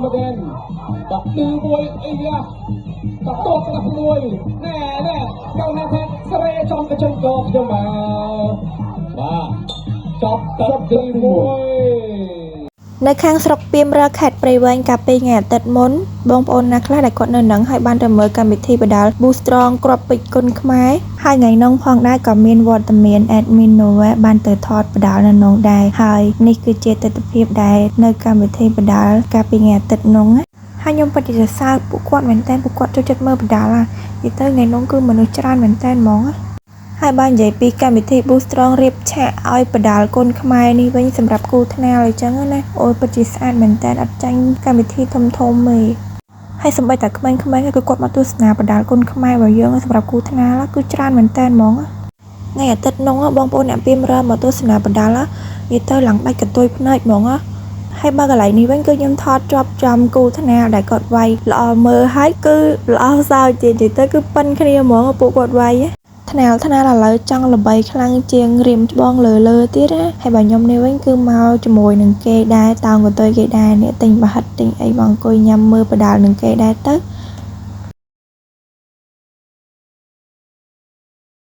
again តក់ទីមួយអីយ៉ាតក់តបស្លាប់មួយណែកៅណាថាស្រីចំកញ្ចឹងកខ្ញុំបាទចប់ទឹកទីមួយនៅខាងស្រុកពីមរកខេត្តព្រៃវែងកាលពីថ្ងៃអាទិត្យមុនបងប្អូនណាខ្លះដែលគាត់នៅនឹងហើយបានទៅមើលកម្មវិធីបដាល់ Boostrong គ្រាប់ពេជ្រគុណខ្មែរហើយថ្ងៃនោះផងដែរក៏មានវត្តមាន Admin Nova បានទៅថតបដាល់នៅនោះដែរហើយនេះគឺជាទស្សនវិជ្ជាដែលនៅកម្មវិធីបដាល់កាលពីថ្ងៃអាទិត្យនោះហើយខ្ញុំពិតជាសរសើរពួកគាត់មែនតើពួកគាត់ចូលចិត្តមើលបដាល់និយាយទៅថ្ងៃនោះគឺមនុស្សច្រើនមែនតើហ្មងហើយបាននិយាយពីកម្មវិធី Boostrong រៀបឆាកឲ្យបដាល់គុណខ្មែរនេះវិញសម្រាប់គូថ្នាលអញ្ចឹងណាអូយពិតជាស្អាតមែនតើអត់ចាញ់កម្មវិធីធំទេហើយសម្បីតែក្មេងៗគឺគាត់មកទស្សនាបដាល់គុណខ្មែររបស់យើងសម្រាប់គូថ្នាលគឺច្រើនមែនតើហ្មងថ្ងៃអាទិត្យនោះបងប្អូនអ្នកពីមរមកទស្សនាបដាល់និយាយទៅឡើងដាច់កន្ទុយភ្នែកហ្មងហើយបើកន្លែងនេះវិញគឺខ្ញុំថតជាប់ចំគូថ្នាលដែលគាត់វាយល្អមើលហើយគឺល្អសើចទៀតនិយាយទៅគឺប៉ិនគ្នាហ្មងពួកគាត់វាយថ្នាលឥឡូវចង់ល្បីខ្លាំងជាងរៀមច្បងលើទៀតណាហើយបើខ្ញុំនេះវិញគឺមកជាមួយនឹងគេដែរតោងកតុយគេដែរនេះទិញប្រហិតទិញអីបងអង្គុយញ៉ាំមើលបដាល់នឹងគេដែរទៅ